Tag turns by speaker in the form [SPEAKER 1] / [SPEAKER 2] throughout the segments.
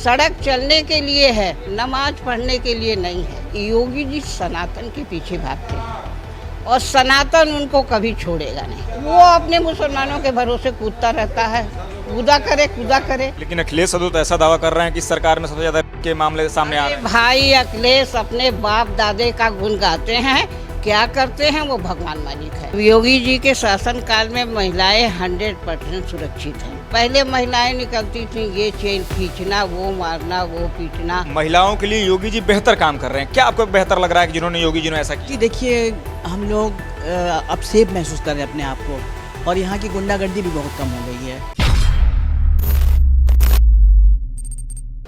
[SPEAKER 1] सड़क चलने के लिए है, नमाज पढ़ने के लिए नहीं है। योगी जी सनातन के पीछे भागते हैं और सनातन उनको कभी छोड़ेगा नहीं। वो अपने मुसलमानों के भरोसे कूदता रहता है, कूदा करे।
[SPEAKER 2] लेकिन अखिलेश यादव तो ऐसा दावा कर रहे हैं कि सरकार में सबसे ज्यादा के मामले सामने आ रहे हैं।
[SPEAKER 1] भाई अखिलेश अपने बाप दादे का गुण गाते हैं, क्या करते हैं वो भगवान मालिक है। योगी जी के शासन काल में महिलाएं 100% सुरक्षित हैं। पहले महिलाएं निकलती थी, ये चेन खींचना, वो मारना, वो पीटना।
[SPEAKER 2] महिलाओं के लिए योगी जी बेहतर काम कर रहे हैं। क्या आपको बेहतर लग रहा है कि जिन्होंने योगी जी ने ऐसा
[SPEAKER 3] जी
[SPEAKER 2] किया?
[SPEAKER 3] देखिए, हम लोग अब सेफ महसूस कर रहे हैं अपने आप को, और यहाँ की गुंडागर्दी भी बहुत कम हो गई है।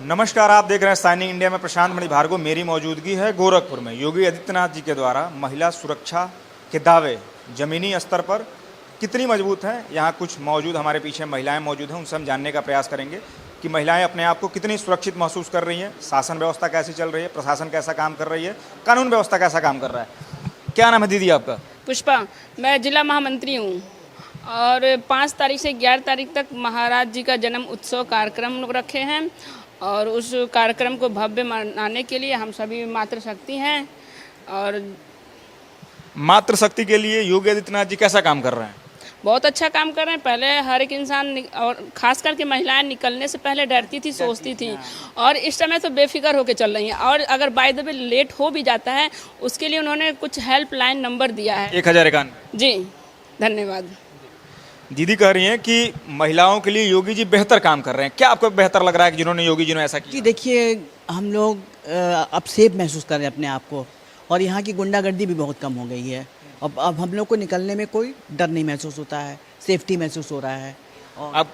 [SPEAKER 2] नमस्कार, आप देख रहे हैं साइनिंग इंडिया में प्रशांत मणि भार्गव। मेरी मौजूदगी है गोरखपुर में। योगी आदित्यनाथ जी के द्वारा महिला सुरक्षा के दावे जमीनी स्तर पर कितनी मजबूत हैं, यहाँ कुछ मौजूद हमारे पीछे महिलाएं मौजूद हैं, उनसे हम जानने का प्रयास करेंगे कि महिलाएं अपने आप को कितनी सुरक्षित महसूस कर रही हैं, शासन व्यवस्था कैसी चल रही है, प्रशासन कैसा काम कर रही है, कानून व्यवस्था कैसा काम कर रहा है। क्या नाम है दीदी आपका?
[SPEAKER 4] पुष्पा, मैं जिला महामंत्री हूँ और 5 तारीख से 11 तारीख तक महाराज जी का जन्म उत्सव कार्यक्रम लोग रखे हैं और उस कार्यक्रम को भव्य मनाने के लिए हम सभी मातृशक्ति हैं। और
[SPEAKER 2] मातृशक्ति के लिए योगी आदित्यनाथ जी कैसा काम कर रहे हैं?
[SPEAKER 4] बहुत अच्छा काम कर रहे हैं। पहले हर एक इंसान और खास करके महिलाएं निकलने से पहले डरती थी, सोचती थी, और इस समय तो बेफिक्र होकर चल रही हैं। और अगर बाय द वे लेट हो भी जाता है, उसके लिए उन्होंने कुछ हेल्पलाइन नंबर दिया है।
[SPEAKER 2] 1051।
[SPEAKER 4] जी धन्यवाद।
[SPEAKER 2] दीदी कह रही हैं कि महिलाओं के लिए योगी जी बेहतर काम कर रहे हैं। क्या आपको बेहतर लग रहा है कि जिन्होंने योगी जी ने ऐसा
[SPEAKER 3] जी
[SPEAKER 2] किया?
[SPEAKER 3] देखिए, हम लोग अब सेफ महसूस कर रहे हैं अपने आप को, और यहाँ की गुंडागर्दी भी बहुत कम हो गई है। अब हम लोग को निकलने में कोई डर नहीं महसूस होता है, सेफ्टी महसूस हो रहा है। और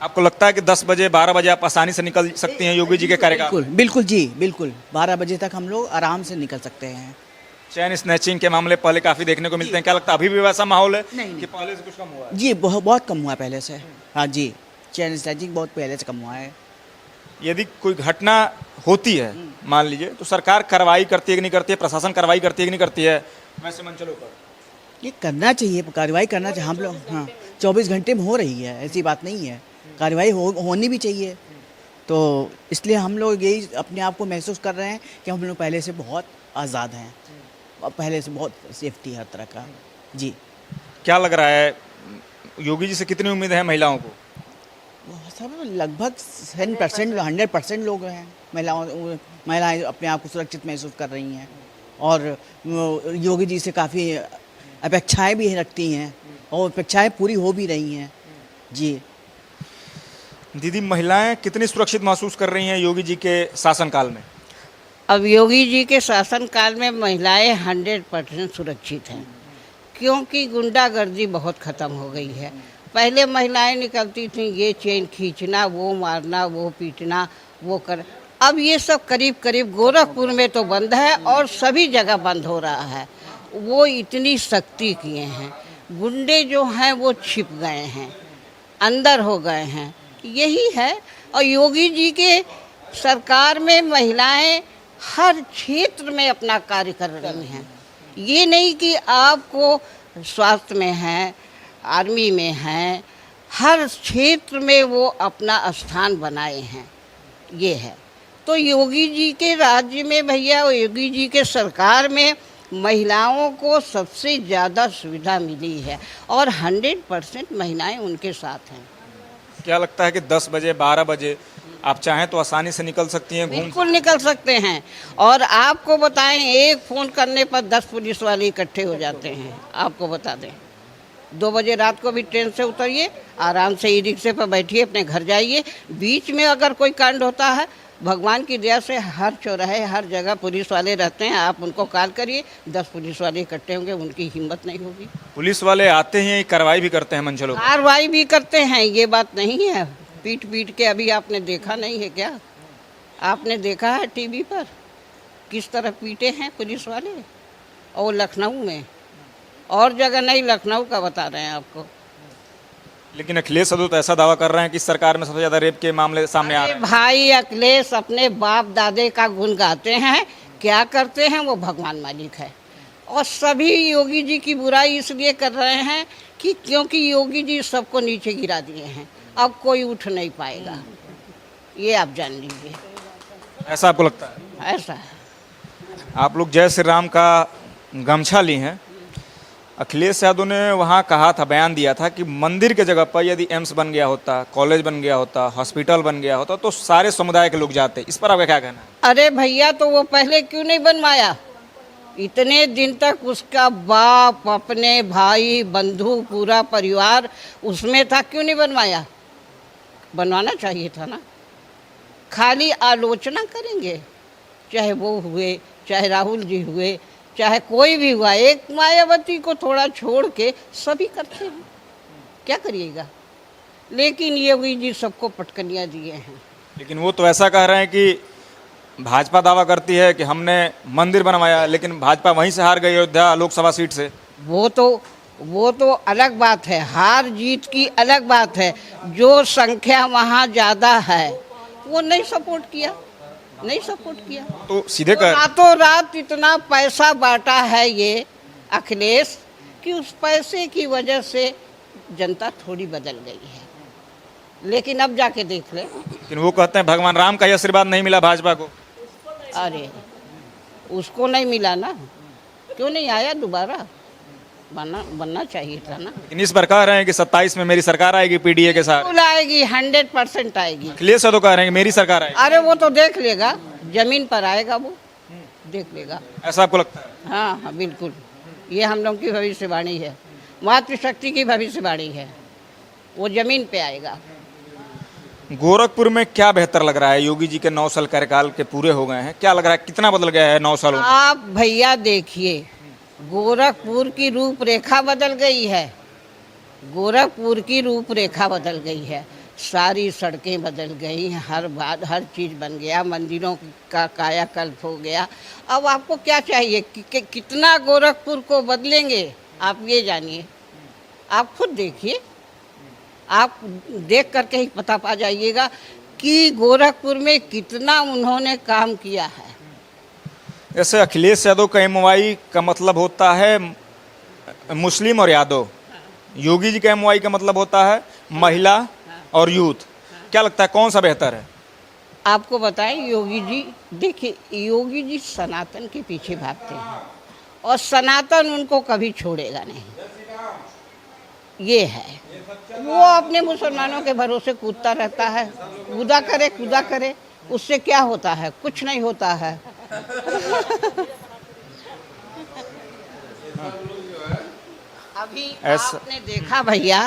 [SPEAKER 2] आपको लगता है कि 10 बजे 12 बजे आप आसानी से निकल सकती हैं योगी जी के कार्यकाल?
[SPEAKER 3] बिल्कुल बिल्कुल जी, बिल्कुल 12 बजे तक हम लोग आराम से निकल सकते हैं।
[SPEAKER 2] चैन स्नैचिंग के मामले पहले काफी देखने को मिलते हैं। क्या लगता है अभी भी वैसा माहौल है
[SPEAKER 3] नहीं।
[SPEAKER 2] कि पहले से कुछ कम हुआ है?
[SPEAKER 3] जी बहुत कम हुआ है पहले से। हाँ जी, चैन स्नैचिंग बहुत पहले से कम हुआ है।
[SPEAKER 2] यदि कोई घटना होती है मान लीजिए, तो सरकार कार्रवाई करती है कि नहीं करती है, प्रशासन कार्रवाई करती है कि नहीं करती है वैसे मंचलों पर?
[SPEAKER 3] ये करना चाहिए, कार्रवाई करना चाहिए। हम लोग 24 घंटे में हो रही है, ऐसी बात नहीं है। कार्रवाई होनी भी चाहिए। तो इसलिए हम लोग यही अपने आप को महसूस कर रहे हैं कि हम लोग पहले से बहुत आज़ाद हैं, पहले से बहुत सेफ्टी हर तरह का। जी
[SPEAKER 2] क्या लग रहा है योगी जी से कितनी उम्मीद है महिलाओं को?
[SPEAKER 3] सब लगभग 100% लोग हैं। महिलाएं अपने आप को सुरक्षित महसूस कर रही हैं, और योगी जी से काफ़ी अपेक्षाएं भी रखती हैं, और अपेक्षाएं पूरी हो भी रही हैं। जी
[SPEAKER 2] दीदी, महिलाएं कितनी सुरक्षित महसूस कर रही हैं योगी जी के शासनकाल में?
[SPEAKER 1] अब योगी जी के शासन काल में महिलाएं 100% सुरक्षित हैं, क्योंकि गुंडागर्दी बहुत ख़त्म हो गई है। पहले महिलाएं निकलती थी, ये चेन खींचना, वो मारना, वो पीटना, वो कर। अब ये सब करीब करीब गोरखपुर में तो बंद है और सभी जगह बंद हो रहा है। वो इतनी सख्ती किए हैं, गुंडे जो हैं वो छिप गए हैं, अंदर हो गए हैं। यही है। और योगी जी के सरकार में महिलाएं हर क्षेत्र में अपना कार्य कर रही हैं। ये नहीं कि आपको स्वास्थ्य में है, आर्मी में हैं, हर क्षेत्र में वो अपना स्थान बनाए हैं। ये है। तो योगी जी के राज्य में भैया, योगी जी के सरकार में महिलाओं को सबसे ज़्यादा सुविधा मिली है और 100% महिलाएं उनके साथ हैं।
[SPEAKER 2] क्या लगता है कि 10 बजे 12 बजे आप चाहें तो आसानी से निकल सकती हैं, घूम?
[SPEAKER 1] बिल्कुल निकल सकते हैं। और आपको बताएं, एक फ़ोन करने पर 10 पुलिस वाले इकट्ठे हो जाते हैं। आपको बता दें, 2 बजे रात को भी ट्रेन से उतरिए, आराम से ई रिक्शे पर बैठिए, अपने घर जाइए। बीच में अगर कोई कांड होता है, भगवान की दया से हर चौराहे हर जगह पुलिस वाले रहते हैं। आप उनको कॉल करिए, 10 पुलिस वाले इकट्ठे होंगे, उनकी हिम्मत नहीं होगी।
[SPEAKER 2] पुलिस वाले आते हैं, कार्रवाई भी करते हैं मंचलों पर?
[SPEAKER 1] कार्रवाई भी करते हैं, ये बात नहीं है। पीट पीट के अभी आपने देखा नहीं है क्या? आपने देखा है टीवी पर किस तरह पीटे हैं पुलिस वाले? और लखनऊ में, और जगह नहीं, लखनऊ का बता रहे हैं आपको।
[SPEAKER 2] लेकिन अखिलेश यादव तो ऐसा दावा कर रहे हैं कि सरकार में सबसे ज्यादा रेप के मामले सामने आ रहे हैं।
[SPEAKER 1] भाई अखिलेश अपने बाप दादे का गुण गाते हैं, क्या करते हैं वो भगवान मालिक है। और सभी योगी जी की बुराई इसलिए कर रहे हैं कि क्योंकि योगी जी सबको नीचे गिरा दिए हैं, अब कोई उठ नहीं पाएगा। ये आप जान लीजिए,
[SPEAKER 2] ऐसा आपको लगता है?
[SPEAKER 1] ऐसा है।
[SPEAKER 2] आप लोग जय श्री राम का गमछा ली हैं। अखिलेश यादव ने वहाँ कहा था, बयान दिया था कि मंदिर के जगह पर यदि एम्स बन गया होता, कॉलेज बन गया होता, हॉस्पिटल बन गया होता तो सारे समुदाय के लोग जाते। इस पर आपका क्या कहना है?
[SPEAKER 1] अरे भैया, तो वो पहले क्यों नहीं बनवाया? इतने दिन तक उसका बाप, अपने भाई, बंधु, पूरा परिवार उसमें था, क्यों नहीं बनवाया? बनवाना चाहिए था ना। खाली आलोचना करेंगे, चाहे वो हुए, चाहे राहुल जी हुए, चाहे कोई भी हुआ, एक मायावती को थोड़ा छोड़ के सभी करते हैं, क्या करिएगा। लेकिन योगी जी सबको पटकनियाँ दिए हैं।
[SPEAKER 2] लेकिन वो तो ऐसा कह रहे हैं कि भाजपा दावा करती है कि हमने मंदिर बनवाया, लेकिन भाजपा वहीं से हार गई अयोध्या लोकसभा सीट से।
[SPEAKER 1] वो तो अलग बात है, हार जीत की अलग बात है। जो संख्या वहाँ ज़्यादा है वो नहीं सपोर्ट किया, नहीं सपोर्ट किया।
[SPEAKER 2] तो सीधे कह
[SPEAKER 1] रातों रात इतना पैसा बांटा है ये अखिलेश कि उस पैसे की वजह से जनता थोड़ी बदल गई है। लेकिन अब जाके देख ले।
[SPEAKER 2] लेकिन वो कहते हैं भगवान राम का ही आशीर्वाद नहीं मिला भाजपा को।
[SPEAKER 1] अरे उसको नहीं मिला ना, क्यों नहीं आया दोबारा? बनना चाहिए था ना।
[SPEAKER 2] लेकिन इस बार कह रहे हैं कि 27 में मेरी सरकार आएगी पीडीए के साथ।
[SPEAKER 1] बिल्कुल आएगी, 100% आएगी।
[SPEAKER 2] अखिलेश यादव कह रहे हैं कि मेरी सरकार आएगी।
[SPEAKER 1] अरे वो तो देख लेगा, जमीन पर आएगा, वो देख लेगा।
[SPEAKER 2] ऐसा आपको लगता है?
[SPEAKER 1] हाँ हाँ बिल्कुल, ये हम लोग की भविष्यवाणी है, मातृशक्ति की भविष्यवाणी है, वो जमीन पे आएगा।
[SPEAKER 2] गोरखपुर में क्या बेहतर लग रहा है? योगी जी के 9 साल कार्यकाल के पूरे हो गए हैं, क्या लग रहा है कितना बदल गया है 9 सालों में?
[SPEAKER 1] आप भैया देखिए, गोरखपुर की रूपरेखा बदल गई है, गोरखपुर की रूपरेखा बदल गई है। सारी सड़कें बदल गई, हर बात, हर चीज़ बन गया, मंदिरों का कायाकल्प हो गया। अब आपको क्या चाहिए कि कितना गोरखपुर को बदलेंगे? आप ये जानिए, आप खुद देखिए, आप देख करके ही पता पा जाइएगा कि गोरखपुर में कितना उन्होंने काम किया है।
[SPEAKER 2] जैसे अखिलेश यादव का एमवाई का मतलब होता है मुस्लिम और यादव, योगी जी का एमवाई का मतलब होता है महिला और यूथ। क्या लगता है कौन सा बेहतर है?
[SPEAKER 1] आपको बताएं, योगी जी, देखिए योगी जी सनातन के पीछे भागते हैं और सनातन उनको कभी छोड़ेगा नहीं, ये है। वो अपने मुसलमानों के भरोसे कूदता रहता है, कूदा करे, उससे क्या होता है? कुछ नहीं होता है। अभी आपने देखा भैया,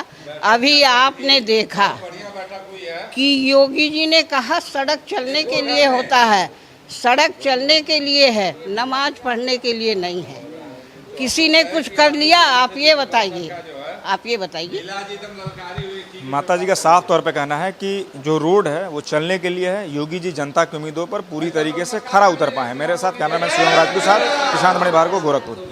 [SPEAKER 1] अभी आपने देखा कि योगी जी ने कहा सड़क चलने के लिए होता है, सड़क चलने के लिए है, नमाज पढ़ने के लिए नहीं है। किसी ने कुछ कर लिया? आप ये बताइए, आप ये बताइए।
[SPEAKER 2] माता जी का साफ तौर पे कहना है कि जो रोड है वो चलने के लिए है। योगी जी जनता की उम्मीदों पर पूरी तरीके से खरा उतर पाए। मेरे साथ कैमरामैन शिवम राजपूत, साथ प्रशांत मणि भार्गव, गोरखपुर।